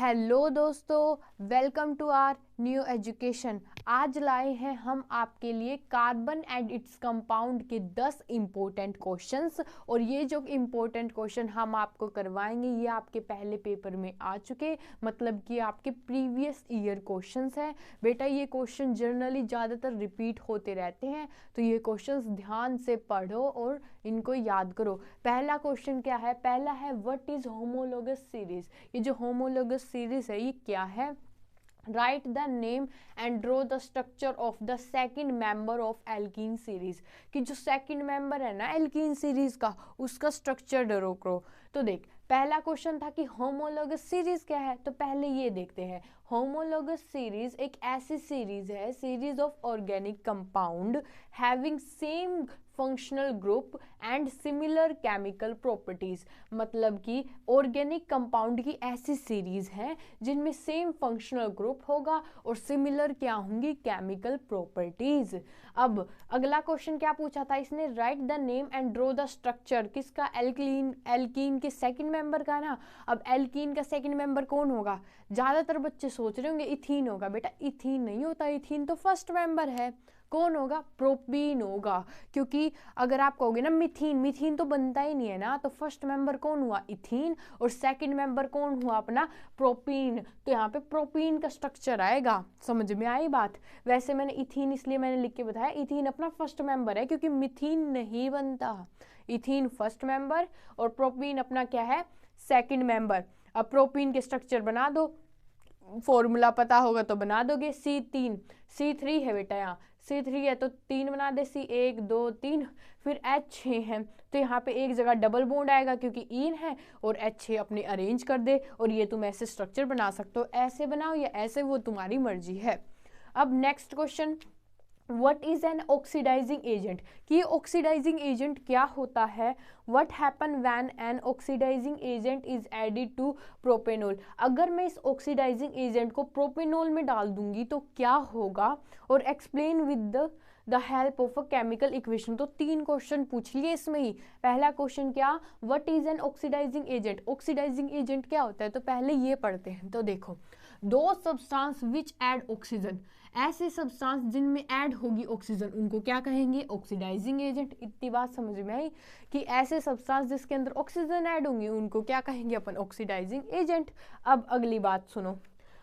Hello दोस्तों, welcome to our new education. आज लाए हैं हम आपके लिए कार्बन एंड इट्स कंपाउंड के 10 इम्पोर्टेंट क्वेश्चंस। और ये जो इम्पोर्टेंट क्वेश्चन हम आपको करवाएंगे ये आपके पहले पेपर में आ चुके, मतलब कि आपके प्रीवियस ईयर क्वेश्चंस हैं। बेटा ये क्वेश्चन जनरली ज़्यादातर रिपीट होते रहते हैं, तो ये क्वेश्चंस ध्यान से पढ़ो और इनको याद करो। पहला क्वेश्चन क्या है? पहला है व्हाट इज होमोलोगस सीरीज। ये जो होमोलोगस सीरीज है ये क्या है? Right the name and draw the structure of the second member of alkene series. कि जो सेकंड मेंबर है ना एल्कीन सीरीज का, उसका स्ट्रक्चर ड्रॉ करो। तो देख, पहला क्वेश्चन था कि होमोलोगस सीरीज क्या है, तो पहले ये देखते हैं। होमोलोगस सीरीज एक ऐसी सीरीज है, series of organic compound having same functional group and similar chemical properties. मतलब कि ऑर्गेनिक कंपाउंड की ऐसी सीरीज है जिनमें सेम फंक्शनल ग्रुप होगा और सिमिलर क्या होंगी? Chemical properties. अब अगला क्वेश्चन क्या पूछा था इसने? Right the name and draw the structure. किसका? एल्कीन के सेकंड मेंबर का ना। अब एल्कीन का सेकंड मेंबर कौन होगा? ज्यादातर बच्चे सोच रहे होंगे इथीन होगा। बेटा इथीन नहीं होता, इथीन तो फर्स्ट मेंबर है। कौन होगा? प्रोपीन होगा। क्योंकि अगर आप कहोगे ना मिथीन, मिथीन तो बनता ही नहीं है ना, तो फर्स्ट मेंबर कौन हुआ? इथीन। और सेकंड मेंबर कौन हुआ? अपना प्रोपीन। तो यहाँ पे प्रोपीन का स्ट्रक्चर आएगा। समझ में आई बात? वैसे मैंने इथीन इसलिए मैंने लिख के बताया, इथीन अपना फर्स्ट मेंबर है क्योंकि मिथीन नहीं बनता। इथीन फर्स्ट मेंबर और प्रोपीन अपना क्या है? Second member. अब प्रोपीन के स्ट्रक्चर बना दो, फॉर्मूला पता होगा तो बना दोगे। C3 C3 है बेटा, यहाँ C3 है तो 3 बना दे, C1 2 3, फिर H6 है तो यहाँ पे एक जगह डबल बॉन्ड आएगा क्योंकि ईन है, और H6 अपने अरेंज कर दे। और ये तुम ऐसे स्ट्रक्चर बना सकते हो, ऐसे बनाओ या ऐसे, वो तुम्हारी मर्जी है। अब next question, what is an oxidising agent. कि ऑक्सीडाइजिंग एजेंट क्या होता है? What happen when an oxidising agent is added to propanol. अगर मैं इस ऑक्सीडाइजिंग एजेंट को प्रोपेनॉल में डाल दूंगी तो क्या होगा? और explain with the help of a chemical equation. तो 3 क्वेश्चन पूछ लिए इसमें ही। पहला क्वेश्चन क्या? What is an oxidising agent. Oxidising agent क्या होता है? तो पहले ये पढ़ते हैं। तो देखो, दो सब्सटेंस विच ऐड ऑक्सीजन, ऐसे सब्सटेंस जिनमें ऐड होगी ऑक्सीजन, उनको क्या कहेंगे? Oxidising agent. इतनी बात समझ में आई कि ऐसे सब्सटेंस जिसके अंदर ऑक्सीजन ऐड होंगे उनको क्या कहेंगे अपन? Oxidising agent. अब अगली बात सुनो,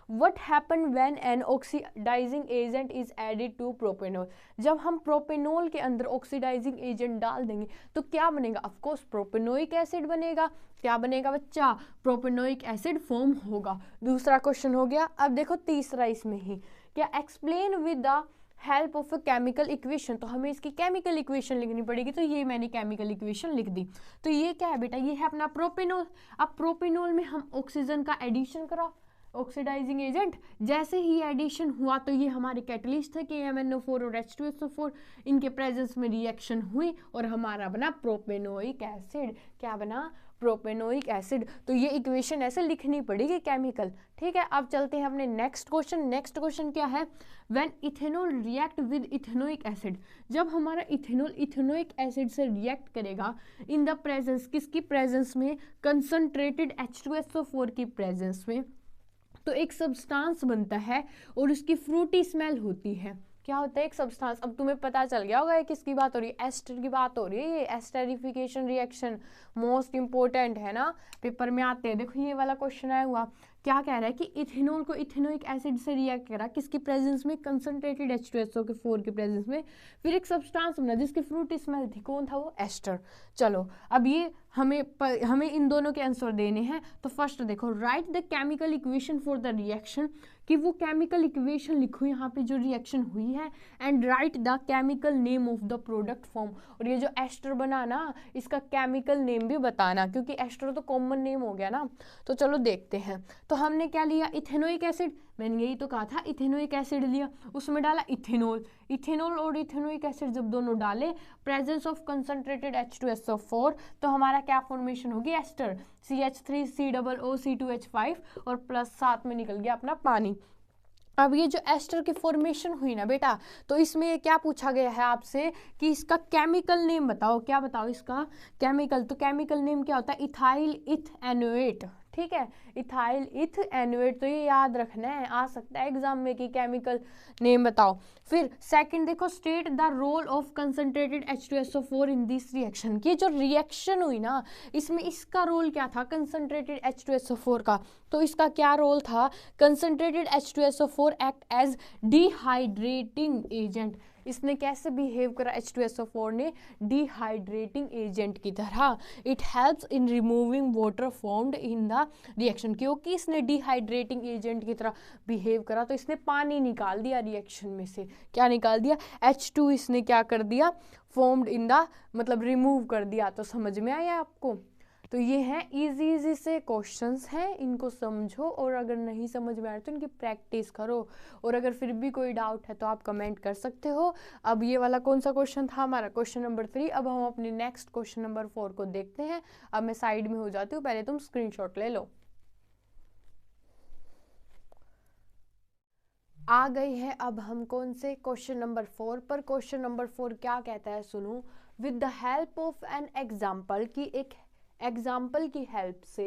What happen when an oxidizing agent is added to propanol। जब हम प्रोपेनॉल के अंदर ऑक्सीडाइजिंग एजेंट डाल देंगे तो क्या बनेगा? ऑफ कोर्स प्रोपेनोइक एसिड बनेगा। क्या बनेगा बच्चा? प्रोपेनोइक एसिड फॉर्म होगा। दूसरा क्वेश्चन हो गया। अब देखो तीसरा इसमें ही क्या? Explain with the help of a chemical equation. तो हमें इसकी केमिकल इक्वेशन लिखनी पड़ेगी, तो ये मैंने केमिकल इक्वेशन लिख दी। तो ये क्या है बेटा? ये है अपना प्रोपेनॉल। अब प्रोपेनॉल में हम ऑक्सीजन का एडिशन करा, ऑक्सीडाइजिंग एजेंट। जैसे ही एडिशन हुआ तो ये हमारे कैटलिस्ट है KMnO4 और H2SO4, इनके प्रेजेंस में रिएक्शन हुई और हमारा बना प्रोपेनोइक एसिड। क्या बना? Propanoic acid. तो ये इक्वेशन ऐसे लिखनी पड़ेगी केमिकल। ठीक है, अब चलते हैं अपने नेक्स्ट क्वेश्चन। नेक्स्ट क्वेश्चन क्या है? When ethanol react with ethanoic acid. जब हमारा इथेनॉल इथेनोइक एसिड से रिएक्ट करेगा इन द प्रेजेंस, किसकी प्रेजेंस में? कंसंट्रेटेड H2SO4 की प्रेजेंस में, तो एक सब्सटेंस बनता है और उसकी फ्रूटी स्मेल होती है। क्या होता है? एक सब्सटेंस। अब तुम्हें पता चल गया होगा किसकी बात हो रही है? एस्टर की बात हो रही है। ये एस्टरिफिकेशन रिएक्शन मोस्ट इंपॉर्टेंट है ना, पेपर में आते हैं। देखो ये वाला क्वेश्चन आया हुआ, क्या कह रहा है कि इथेनॉल को इथेनोइक एसिड से रिएक्ट करा, किसकी प्रेजेंस में? कंसंट्रेटेड H2SO4 के प्रेजेंस में, फिर एक सब्सटेंस बना जिसकी फ्रूटी स्मेल थी। कौन था वो? एस्टर। चलो अब ये हमें इन दोनों के आंसर देने हैं। तो फर्स्ट देखो, right the chemical equation for the reaction. कि वो केमिकल इक्वेशन लिखो यहाँ पे जो रिएक्शन हुई है, and right the chemical name of the product form. और ये जो एस्टर बना ना, इसका केमिकल नेम भी बताना, क्योंकि एस्टर तो कॉमन नेम हो गया ना। तो चलो देखते हैं। तो हमने क्या लिया? Ethanoic acid. मैंने यही तो कहा था, इथेनोइक एसिड लिया, उसमें डाला इथेनॉल। इथेनॉल और इथेनोइक एसिड जब दोनों डाले, प्रेजेंस ऑफ कंसंट्रेटेड H2SO4, तो हमारा क्या फॉर्मेशन होगी? एस्टर। CH3COO C2H5 और प्लस साथ में निकल गया अपना पानी। अब ये जो एस्टर की फॉर्मेशन हुई ना बेटा, तो इसमें क्या पूछा गया है आपसे कि इसका केमिकल नेम बताओ। क्या बताओ इसका केमिकल? तो केमिकल नेम क्या होता है? Ethyl ethanoate. ठीक है, इथाइल इथ एनुएट, तो ये याद रखना है, आ सकता है एग्जाम में कि केमिकल नेम बताओ। फिर सेकंड देखो, state the role of concentrated H2SO4 in this reaction, की जो रिएक्शन हुई ना इसमें इसका रोल क्या था कंसंट्रेटेड H2SO4 का, तो इसका क्या रोल था, concentrated H2SO4 act as dehydrating agent, इसने कैसे बिहेव करा H2SO4 ने, डिहाइड्रेटिंग एजेंट की तरह। It helps in removing water formed in the reaction, क्योंकि इसने डिहाइड्रेटिंग एजेंट की तरह बिहेव करा तो इसने पानी निकाल दिया रिएक्शन में से, क्या निकाल दिया, H2 इसने क्या कर दिया, फॉर्म्ड इन द, मतलब रिमूव कर दिया। तो समझ में आया आपको, तो ये हैं इजी से क्वेश्चंस हैं, इनको समझो और अगर नहीं समझ में आए तो इनकी प्रैक्टिस करो, और अगर फिर भी कोई डाउट है तो आप कमेंट कर सकते हो। अब ये वाला कौन सा क्वेश्चन था हमारा, क्वेश्चन नंबर 3। अब हम अपने नेक्स्ट क्वेश्चन नंबर 4 को देखते हैं। अब मैं साइड में हो जाती हूँ, पहले तुम स्क्रीनशॉट ले लो। आ गई है अब हम कौन से क्वेश्चन नंबर 4 पर। क्वेश्चन नंबर 4 क्या कहता है, सुनो। With the help of an example, की एक एग्जाम्पल की हेल्प से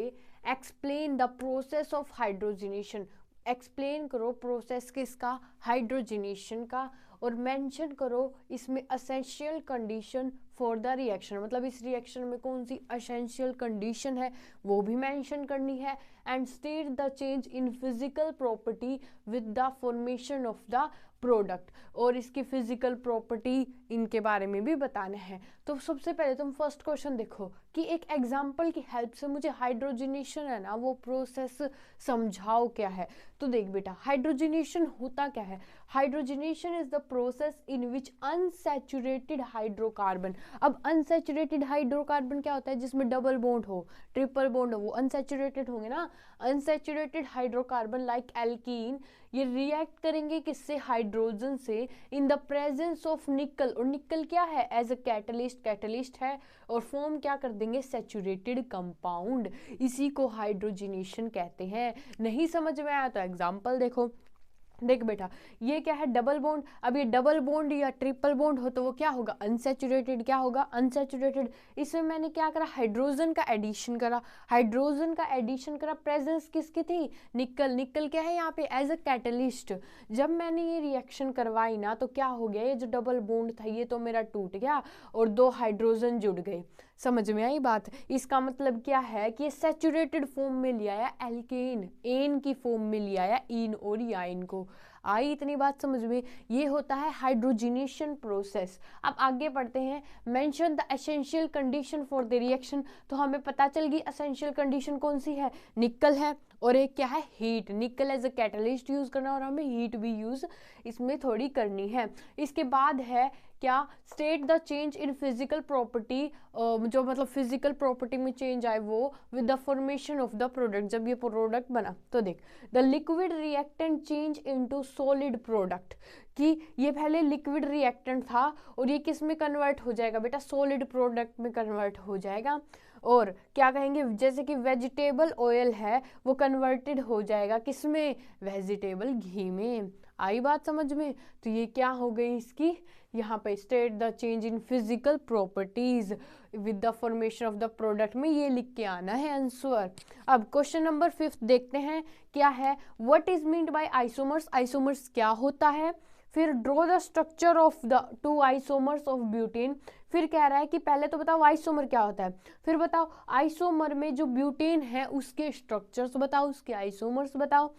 explain the process of hydrogenation, explain करो प्रोसेस किसका, हाइड्रोजनेशन का, और मेंशन करो इसमें essential condition for the reaction, मतलब इस रिएक्शन में कौन सी असेंशियल कंडीशन है वो भी मेंशन करनी है। And state the change in physical property with the formation of the product, और इसकी फिजिकल प्रॉपर्टी इनके बारे में भी बताना है। तो सबसे पहले तुम फर्स्ट क्वेश्चन देखो कि एक एग्जाम्पल की हेल्प से मुझे हाइड्रोजनेशन है ना वो प्रोसेस समझाओ क्या है। तो देख बेटा, हाइड्रोजनेशन होता क्या है, hydrogenation is the process in which unsaturated hydrocarbon, अब अनसैचुरेटेड हाइड्रोकार्बन क्या होता है, जिसमें डबल बॉन्ड हो, ट्रिपल बॉन्ड हो, वो अनसैचुरेटेड होंगे ना। अनसैचुरेटेड हाइड्रोकार्बन लाइक एल्कीन, ये रिएक्ट करेंगे किससे, हाइड्रोजन से, इन द प्रेजेंस ऑफ निकल, और निकल क्या है, एज अ कैटलिस्ट, कैटलिस्ट है, और फॉर्म क्या कर देंगे, सैचुरेटेड कंपाउंड, इसी को हाइड्रोजनेशन कहते हैं। नहीं समझ में आया तो एग्जांपल देखो। देख बेटा, ये क्या है, डबल बॉन्ड, अब ये डबल बॉन्ड या ट्रिपल बॉन्ड हो तो वो क्या होगा, अनसैचुरेटेड, क्या होगा, अनसैचुरेटेड। इसमें मैंने क्या करा, हाइड्रोजन का एडिशन करा, हाइड्रोजन का एडिशन करा, प्रेजेंस किसकी थी, निकल, निकल क्या है यहाँ पे, एज अ कैटलिस्ट। जब मैंने ये रिएक्शन करवाई ना तो क्या हो गया, ये जो डबल बॉन्ड था ये तो मेरा टूट गया और 2 हाइड्रोजन जुड़ गए। समझ में आई बात, इसका मतलब क्या है कि ये सैचुरेटेड फॉर्म में लिया है एल्केन, एन की फॉर्म में लिया है इन और याइन को। आई इतनी बात समझ में, ये होता है हाइड्रोजनेशन प्रोसेस। अब आगे पढ़ते हैं, mention the essential condition for the reaction, तो हमें पता चल गई एसेंशियल कंडीशन कौन सी है, निकल है, और एक क्या है, हीट, निकल एज अ कैटलिस्ट यूज करना और हमें हीट भी यूज इसमें थोड़ी करनी है। इसके बाद है क्या, state the change in physical property, जो मतलब फिजिकल प्रॉपर्टी में चेंज आए वो, with the formation of the product, जब ये प्रोडक्ट बना। तो देख, the liquid reactant change into solid product, कि ये पहले लिक्विड रिएक्टेंट था और ये किस में कन्वर्ट हो जाएगा बेटा, सॉलिड प्रोडक्ट में कन्वर्ट हो जाएगा। और क्या कहेंगे, जैसे कि वेजिटेबल ऑयल है वो कन्वर्टेड हो जाएगा किस में, वेजिटेबल घी में। आई बात समझ में, तो ये क्या हो गई इसकी, यहाँ पे state the change in physical properties with the formation of the product में ये लिख के आना है आंसर। अब क्वेश्चन नंबर 5 देखते हैं क्या है, what is meant by isomers, isomers क्या होता है। फिर draw the structure of the 2 isomers of butane, फिर कह रहा है कि पहले तो बताओ आइसोमर क्या होता है, फिर बताओ आइसोमर में जो ब्यूटेन है उसके स्ट्रक्चर्स बताओ, उसके आइसोमर्स बताओ।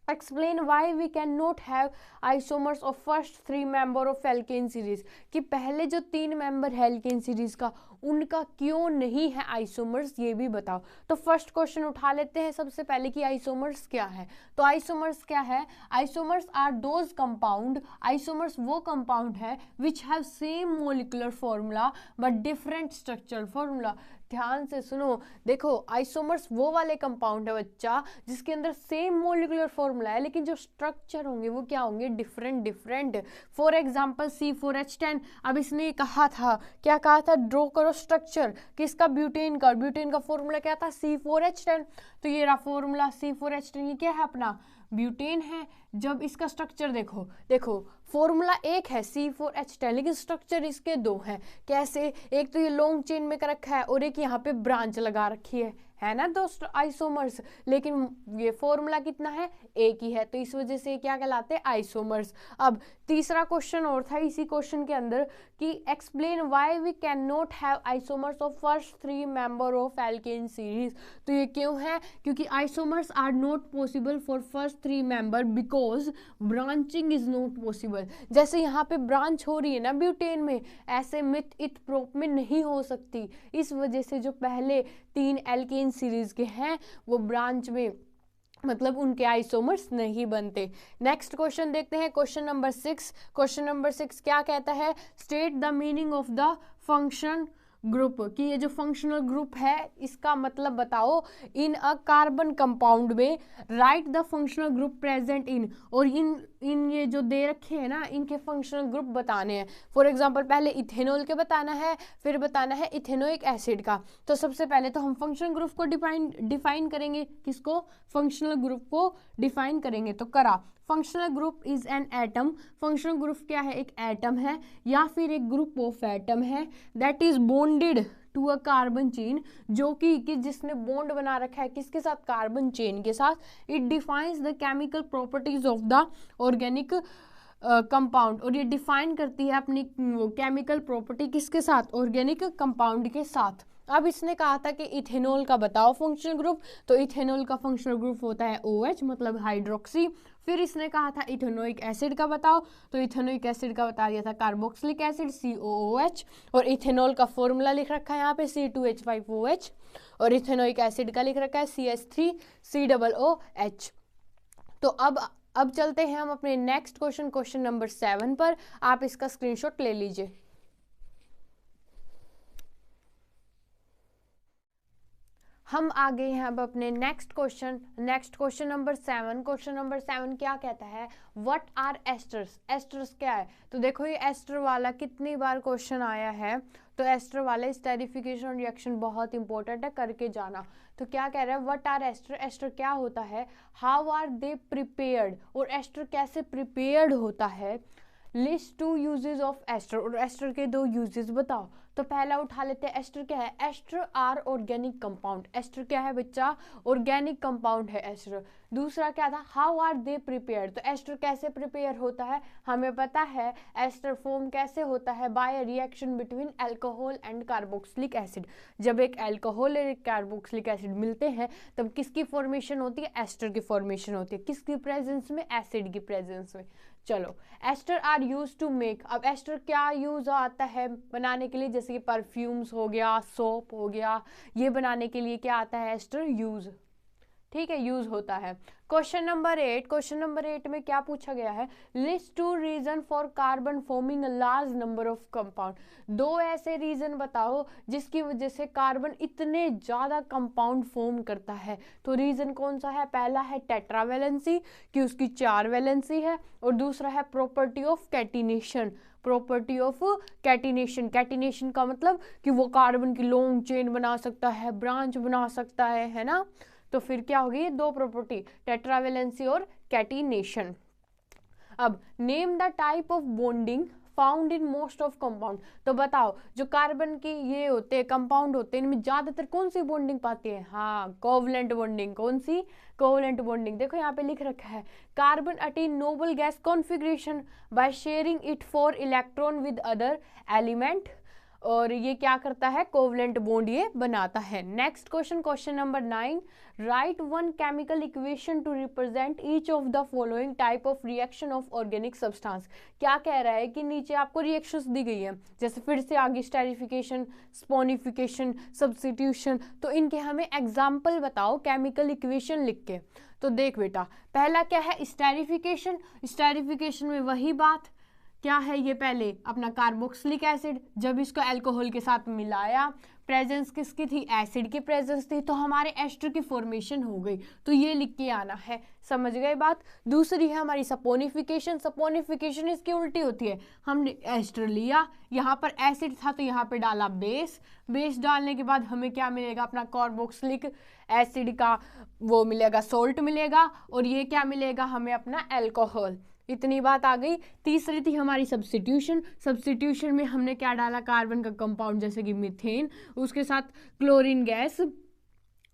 Explain why we can not have isomers of first 3 member of alkane series, कि पहले जो 3 मेंबर है एल्केन सीरीज का उनका क्यों नहीं है आइसोमर्स, ये भी बताओ। तो फर्स्ट क्वेश्चन उठा लेते हैं सबसे पहले कि आइसोमर्स क्या है। तो आइसोमर्स क्या है, isomers are those compound, isomers वो कंपाउंड है which have same molecular formula but different structural formula. ध्यान से सुनो, देखो आइसोमर्स वो वाले कंपाउंड है बच्चा जिसके अंदर सेम मोलिकुलर फॉर्मूला है लेकिन जो स्ट्रक्चर होंगे वो क्या होंगे, different different. For example C4H10, अब इसने कहा था, क्या कहा था, ड्रॉ करो स्ट्रक्चर किसका, ब्यूटेन का, ब्यूटेन का फॉर्मूला क्या था, C4H10। तो ये रहा फॉर्मूला C4H10, ये क्या है अपना ब्यूटेन है। जब इसका स्ट्रक्चर देखो, देखो फॉर्मूला एक है C4H10 लेकिन स्ट्रक्चर इसके 2 हैं। कैसे, एक तो ये लॉन्ग चेन में कर रखा है और एक यहाँ पे ब्रांच लगा रखी है है ना दोस्तों आइसोमर्स, लेकिन ये फॉर्मूला कितना है, एक ही है, तो इस वजह से क्या कहलाते हैं, आइसोमर्स। अब तीसरा क्वेश्चन और था इसी क्वेश्चन के अंदर कि explain why we can not have isomers of first 3 member of alkane series. तो ये क्यों है, क्योंकि isomers are not possible for first 3 member because branching is not possible. जैसे यहाँ पे ब्रांच हो रही है ना ब्यूटेन में, ऐसे मिथ इत प्रोप में नहीं हो सकती, इस वजह से जो पहले 3 एल्केन सीरीज के हैं वो ब्रांच में मतलब उनके आइसोमर्स नहीं बनते। नेक्स्ट क्वेश्चन देखते हैं, क्वेश्चन नंबर 6। क्वेश्चन नंबर 6 क्या कहता है, state the meaning of the function group, कि ये जो फंक्शनल ग्रुप है इसका मतलब बताओ। इन अ कार्बन कंपाउंड में right the functional group present in, और इन ये जो दे रखे हैं ना इनके फंक्शनल ग्रुप बताने हैं। फॉर एग्जांपल पहले इथेनॉल के बताना है, फिर बताना है इथेनोइक एसिड का। तो सबसे पहले तो हम फंक्शनल ग्रुप को डिफाइन करेंगे, किसको, फंक्शनल ग्रुप को डिफाइन करेंगे। तो करा, functional group is an atom, functional group क्या है, एक एटम है या फिर एक ग्रुप ऑफ एटम है that is bonded to a carbon chain, जो कि जिसने बॉन्ड बना रखा है किसके साथ, कार्बन चेन के साथ। It defines the chemical properties of the organic compound, और ये डिफाइन करती है अपनी केमिकल प्रॉपर्टी किसके साथ, ऑर्गेनिक कंपाउंड के साथ। अब इसने कहा था कि इथेनॉल का बताओ फंक्शनल ग्रुप, तो इथेनॉल का फंक्शनल ग्रुप होता है OH मतलब हाइड्रोक्सी। फिर इसने कहा था इथेनोइक एसिड का बताओ, तो इथेनोइक एसिड का बता दिया था कार्बोक्सिलिक एसिड COOH, और इथेनॉल का फॉर्मूला लिख रखा है यहाँ पे C2H5OH, और इथेनोइक एसिड का लिख रखा है CH3COOH। तो अब चलते हैं हम अपने नेक्स्ट क्वेश्चन, क्वेश्चन नंबर 7 पर। आप इसका स्क्रीनशॉट ले लीजिए। हम आ गए हैं अब अपने next question number 7। Question number 7 क्या कहता है, व्हाट आर एस्टर्स, एस्टर्स क्या है। तो देखो ये एस्टर वाला कितनी बार क्वेश्चन आया है, तो एस्टर वाला स्टेरिफिकेशन रिएक्शन बहुत इंपॉर्टेंट है, करके जाना। तो क्या कह रहा है, व्हाट आर एस्टर, एस्टर क्या होता है, हाउ आर दे प्रिपेयर्ड, और एस्टर कैसे प्रिपेयर्ड होता है। लिस्ट 2 यूजेस ऑफ एस्टर, और एस्टर के 2 यूजेस बताओ। तो पहला उठा लेते हैं, एस्टर क्या है, ester are organic compound, ester क्या है बच्चा, ऑर्गेनिक कंपाउंड है एस्टर। दूसरा क्या था, हाउ आर दे प्रिपेयर, तो एस्टर कैसे प्रिपेयर होता है, हमें पता है एस्टर फॉर्म कैसे होता है, by reaction between alcohol and carboxylic acid. जब एक अल्कोहल और एक कार्बोक्सिलिक एसिड मिलते हैं तब किसकी फॉर्मेशन होती है, एस्टर की फॉर्मेशन होती है, किसकी प्रेजेंस में, एसिड की प्रेजेंस में। चलो, ester are use to make, अब एस्टर क्या यूज आता है बनाने के लिए, जैसे कि परफ्यूम्स हो गया, सोप हो गया, ये बनाने के लिए क्या आता है, एस्टर यूज, ठीक है, यूज होता है। क्वेश्चन नंबर 8 में क्या पूछा गया है, list 2 reason for carbon forming a large number of compound, 2 ऐसे रीजन बताओ जिसकी वजह से कार्बन इतने ज्यादा कंपाउंड फॉर्म करता है। तो रीजन कौन सा है, पहला है टेट्रावैलेंसी कि उसकी 4 वैलेंसी है, और दूसरा है property of catenation, property of catenation, catenation का मतलब कि वो कार्बन की लॉन्ग चेन बना सकता है, ब्रांच बना सकता है ना। तो फिर क्या होगी, 2 प्रॉपर्टी, टेट्रावैलेंसी और कैटिनेशन। अब name the type of bonding found in most of compound, तो बताओ जो कार्बन की ये होते हैं कंपाउंड होते हैं इनमें ज्यादातर कौन सी बॉन्डिंग पाती है, हाँ कोवलेंट बॉन्डिंग, कौन सी, कोवलेंट बॉन्डिंग। देखो यहाँ पे लिख रखा है, carbon attain noble gas configuration by sharing it for electron with other element, और ये क्या करता है, कोवलेंट बॉन्ड ये बनाता है। Next question, question number 9, right one chemical equation two represent each of the following type of reaction of organic substance. क्या कह रहा है कि नीचे आपको रिएक्शंस दी गई है, जैसे फिर से आगे स्टेरिफिकेशन, स्पोनिफिकेशन, सब्स्टिट्यूशन, तो इनके हमें एग्जाम्पल बताओ केमिकल इक्वेशन लिख के। तो देख बेटा, पहला क्या है, स्टेरिफिकेशन, स्टेरिफिकेशन में वही बात क्या है, ये पहले अपना कार्बोक्सिलिक एसिड जब इसको अल्कोहल के साथ मिलाया, प्रेजेंस किसकी थी, एसिड की प्रेजेंस थी, तो हमारे एस्टर की फॉर्मेशन हो गई, तो ये लिख के आना है, समझ गए बात। दूसरी है हमारी सपोनिफिकेशन, सपोनिफिकेशन इसकी उल्टी होती है, हमने एस्टर लिया, यहाँ पर एसिड था तो यहाँ पे डाला बेस, बेस डालने के बाद हमें क्या मिलेगा, अपना कार्बोक्सिलिक एसिड का वो मिलेगा, सोल्ट मिलेगा, और ये क्या मिलेगा हमें, अपना अल्कोहल। इतनी बात आ गई। तीसरी थी हमारी सब्स्टिट्यूशन, सब्स्टिट्यूशन में हमने क्या डाला, कार्बन का कंपाउंड जैसे कि मीथेन, उसके साथ क्लोरीन गैस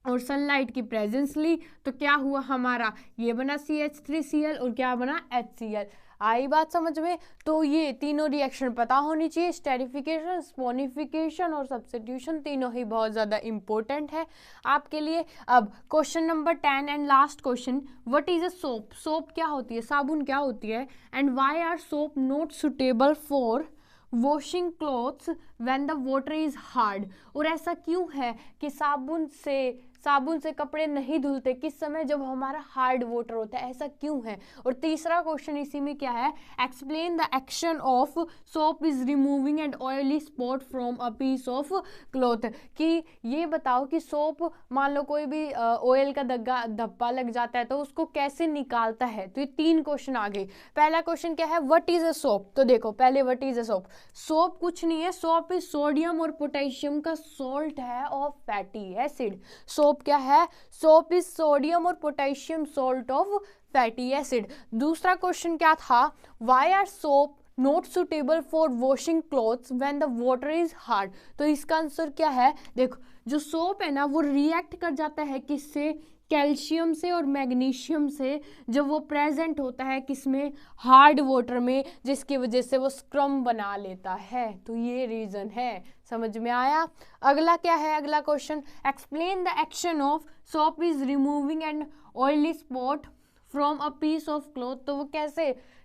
और सनलाइट की प्रेजेंस ली तो क्या हुआ हमारा, ये बना CH3Cl और क्या बना HCl। आई बात समझ में? तो ये तीनों रिएक्शन पता होनी चाहिए, स्टेरिफिकेशन, स्पोनिफिकेशन और सब्स्टिट्यूशन, तीनों ही बहुत ज़्यादा इंपॉर्टेंट है आपके लिए। अब question number 10 and last question, what is a soap? Soap क्या होती है, साबुन क्या होती है? And why are soap not suitable for washing clothes when the water is hard? और ऐसा क्यों है कि साबुन से कपड़े नहीं धुलते किस समय, जब हमारा हार्ड वाटर होता है, ऐसा क्यों है? और तीसरा क्वेश्चन इसी में क्या है, explain the action of soap is removing and oily spot from a piece of cloth, कि ये बताओ कि सोप, मान लो कोई भी ऑयल का धब्बा लग जाता है तो उसको कैसे निकालता है। तो ये 3 क्वेश्चन आ गए। पहला क्वेश्चन क्या है, व्हाट इज अ सोप? तो देखो पहले what is a soap. Soap कुछ नहीं है, सोप इज सोडियम और पोटेशियम का सॉल्ट है ऑफ फैटी एसिड। सोप क्या है? सोप इज सोडियम और potassium salt of fatty acid. दूसरा क्वेश्चन क्या था, why are soap not suitable for washing clothes when the water is hard? तो इसका आंसर क्या है, देखो जो सोप है ना वो रिएक्ट कर जाता है किससे, कैल्शियम से और मैग्नीशियम से, जब वो प्रेजेंट होता है किसमें, हार्ड वाटर में, जिसकी वजह से वो स्क्रम बना लेता है। तो ये रीजन है, समझ में आया? अगला क्या है, अगला question, explain the action of soap is removing and oily spot from a piece of cloth. तो वो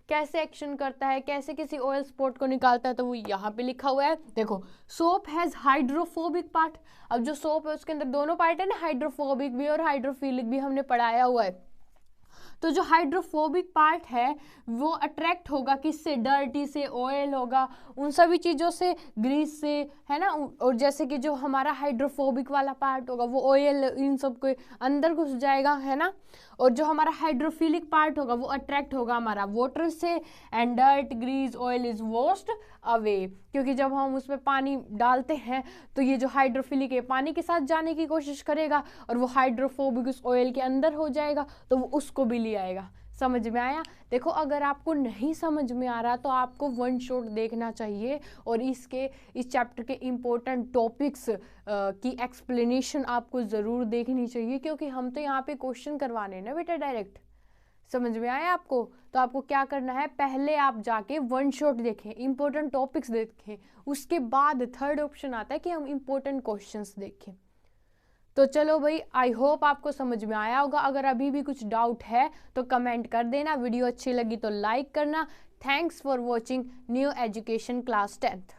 कैसे एक्शन करता है, कैसे किसी ऑयल स्पॉट को निकालता है, तो वो यहाँ पे लिखा हुआ है। देखो सोप हैज हाइड्रोफोबिक पार्ट। अब जो सोप है उसके अंदर दोनों पार्ट है ना, हाइड्रोफोबिक भी और हाइड्रोफिलिक भी, हमने पढ़ाया हुआ है। तो जो हाइड्रोफोबिक पार्ट है वो अट्रैक्ट होगा किससे, डर्टी से, ऑयल होगा, उन सभी चीज़ों से, ग्रीस से, है ना। और जैसे कि जो हमारा हाइड्रोफोबिक वाला पार्ट होगा वो ऑयल इन सब के अंदर घुस जाएगा, है ना। और जो हमारा हाइड्रोफिलिक पार्ट होगा वो अट्रैक्ट होगा हमारा वाटर से, and dirt, grease, oil is washed away, क्योंकि जब हम उसमें पानी डालते हैं तो ये जो हाइड्रोफिलिक है पानी के साथ जाने की कोशिश करेगा और वो हाइड्रोफोबिक उस ऑयल के अंदर हो जाएगा, तो वो उसको भी ले आएगा। समझ में आया? देखो अगर आपको नहीं समझ में आ रहा तो आपको वन शॉट देखना चाहिए और इस चैप्टर के इम्पोर्टेंट टॉपिक्स की एक्सप्लेनेशन आपको ज़रूर देखनी चाहिए, क्योंकि हम तो यहाँ पे क्वेश्चन करवाने ना बेटा डायरेक्ट। समझ में आया आपको? तो आपको क्या करना है, पहले आप जाके वन शॉट देखें, इंपॉर्टेंट टॉपिक्स देखें, उसके बाद थर्ड ऑप्शन आता है कि हम इंपॉर्टेंट क्वेश्चंस देखें। तो चलो भाई, आई होप आपको समझ में आया होगा। अगर अभी भी कुछ डाउट है तो कमेंट कर देना, वीडियो अच्छी लगी तो लाइक करना। Thanks for watching new education class 10th।